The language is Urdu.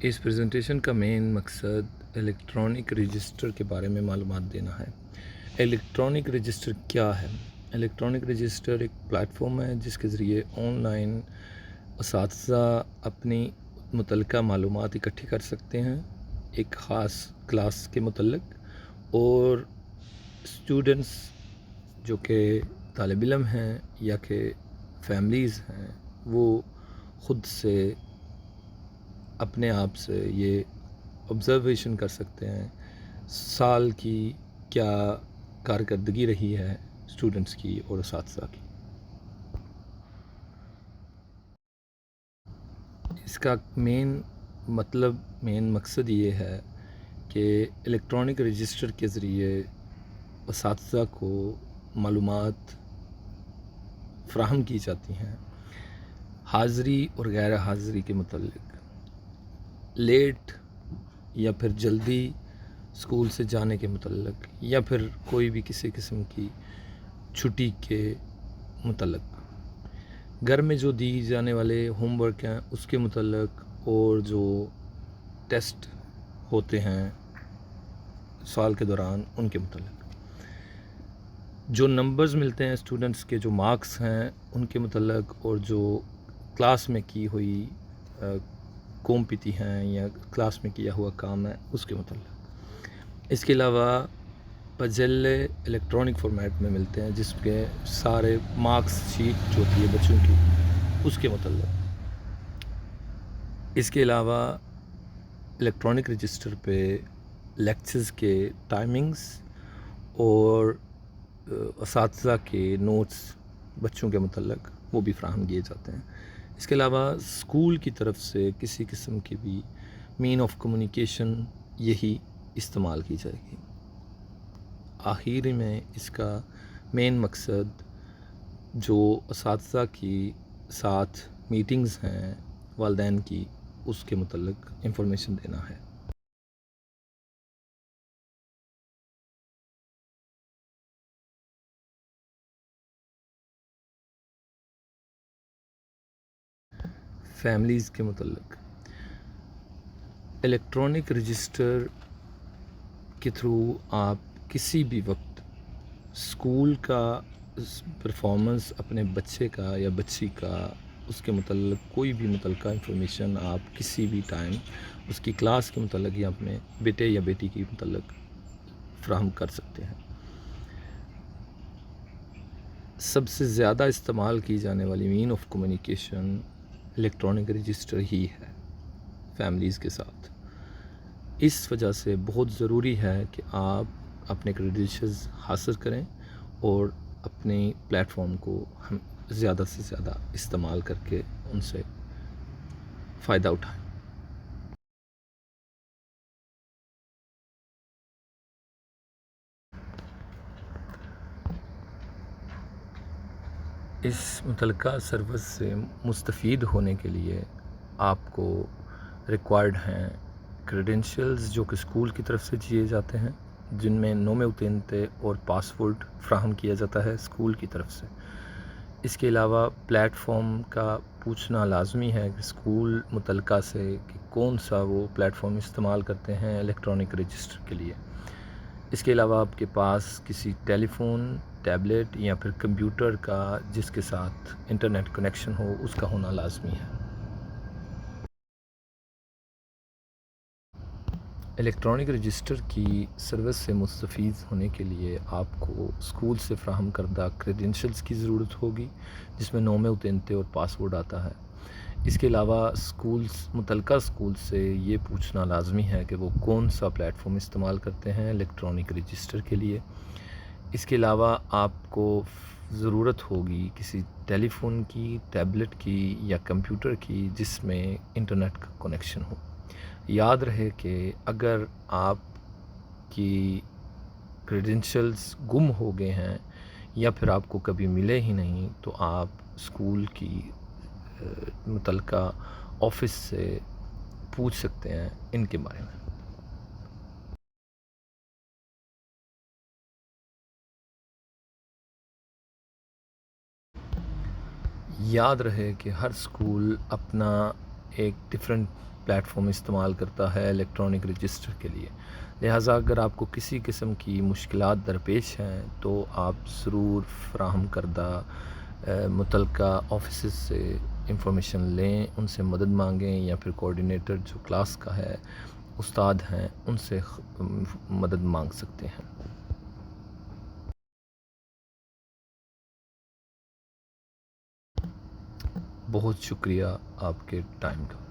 اس پریزنٹیشن کا مین مقصد الیکٹرانک رجسٹر کے بارے میں معلومات دینا ہے۔ الیکٹرانک رجسٹر کیا ہے؟ الیکٹرانک رجسٹر ایک پلیٹ فارم ہے جس کے ذریعے آن لائن اساتذہ اپنی متعلقہ معلومات اکٹھی کر سکتے ہیں ایک خاص کلاس کے متعلق، اور اسٹوڈنٹس جو کہ طالب علم ہیں یا کہ فیملیز ہیں وہ خود سے اپنے آپ سے یہ آبزرویشن کر سکتے ہیں سال کی کیا کارکردگی رہی ہے اسٹوڈنٹس کی اور اساتذہ کی۔ اس کا مین مقصد یہ ہے کہ الیکٹرانک رجسٹر کے ذریعے اساتذہ کو معلومات فراہم کی جاتی ہیں حاضری اور غیر حاضری کے متعلق، لیٹ یا پھر جلدی اسکول سے جانے کے متعلق، یا پھر کوئی بھی کسی قسم کی چھٹی کے متعلق، گھر میں جو دی جانے والے ہوم ورک ہیں اس کے متعلق، اور جو ٹیسٹ ہوتے ہیں سال کے دوران ان کے متعلق، جو نمبرز ملتے ہیں اسٹوڈنٹس کے، جو مارکس ہیں ان کے متعلق، اور جو کلاس میں کی ہوئی کومپتی ہیں یا کلاس میں کیا ہوا کام ہے اس کے متعلق۔ اس کے علاوہ پجلے الیکٹرانک فارمیٹ میں ملتے ہیں جس کے سارے مارکس شیٹ جو ہوتی ہے بچوں کی اس کے متعلق۔ اس کے علاوہ الیکٹرانک رجسٹر پہ لیکچرز کے ٹائمنگز اور اساتذہ کے نوٹس بچوں کے متعلق وہ بھی فراہم کیے جاتے ہیں۔ اس کے علاوہ اسکول کی طرف سے کسی قسم کی بھی مین آف کمیونیکیشن یہی استعمال کی جائے گی۔ آخر میں اس کا مین مقصد جو اساتذہ کی ساتھ میٹنگز ہیں والدین کی اس کے متعلق انفارمیشن دینا ہے۔ فیملیز کے متعلق الیکٹرانک رجسٹر کے تھرو آپ کسی بھی وقت اسکول کا پرفارمنس اپنے بچے کا یا بچی کا اس کے متعلق کوئی بھی متعلقہ انفارمیشن آپ کسی بھی ٹائم اس کی کلاس کے متعلق یا اپنے بیٹے یا بیٹی کے متعلق فراہم کر سکتے ہیں۔ سب سے زیادہ استعمال کی جانے والی مین آف کمیونیکیشن الیکٹرانک رجسٹر ہی ہے فیملیز کے ساتھ۔ اس وجہ سے بہت ضروری ہے کہ آپ اپنے کریڈینشلز حاصل کریں اور اپنے پلیٹ فارم کو ہم زیادہ سے زیادہ استعمال کر کے ان سے فائدہ اٹھائیں۔ اس متعلقہ سروس سے مستفید ہونے کے لیے آپ کو ریکوائرڈ ہیں کریڈینشلز جو کہ اسکول کی طرف سے دیے جاتے ہیں، جن میں نوم اتنتے اور پاسورڈ فراہم کیا جاتا ہے اسکول کی طرف سے۔ اس کے علاوہ پلیٹ فارم کا پوچھنا لازمی ہے کہ اسکول متعلقہ سے کہ کون سا وہ پلیٹ فارم استعمال کرتے ہیں الیکٹرانک رجسٹر کے لیے۔ اس کے علاوہ آپ کے پاس کسی ٹیلی فون، ٹیبلٹ یا پھر کمپیوٹر کا جس کے ساتھ انٹرنیٹ کنیکشن ہو اس کا ہونا لازمی ہے۔ الیکٹرانک رجسٹر کی سروس سے مستفید ہونے کے لیے آپ کو اسکول سے فراہم کردہ کریڈینشلز کی ضرورت ہوگی جس میں نوم اتنتے اور پاسورڈ آتا ہے۔ اس کے علاوہ متعلقہ اسکول سے یہ پوچھنا لازمی ہے کہ وہ کون سا پلیٹ فارم استعمال کرتے ہیں الیکٹرانک رجسٹر کے لیے۔ اس کے علاوہ آپ کو ضرورت ہوگی کسی ٹیلی فون کی، ٹیبلٹ کی یا کمپیوٹر کی جس میں انٹرنیٹ کا کنیکشن ہو۔ یاد رہے کہ اگر آپ کی کریڈینشلز گم ہو گئے ہیں یا پھر آپ کو کبھی ملے ہی نہیں تو آپ اسکول کی متعلقہ آفس سے پوچھ سکتے ہیں ان کے بارے میں۔ یاد رہے کہ ہر اسکول اپنا ایک ڈفرینٹ پلیٹ فارم استعمال کرتا ہے الیکٹرانک رجسٹر کے لیے. لہٰذا اگر آپ کو کسی قسم کی مشکلات درپیش ہیں تو آپ ضرور فراہم کردہ متعلقہ آفیسز سے انفارمیشن لیں، ان سے مدد مانگیں، یا پھر کوآرڈینیٹر جو کلاس کا ہے، استاد ہیں، ان سے مدد مانگ سکتے ہیں. بہت شکریہ آپ کے ٹائم کا.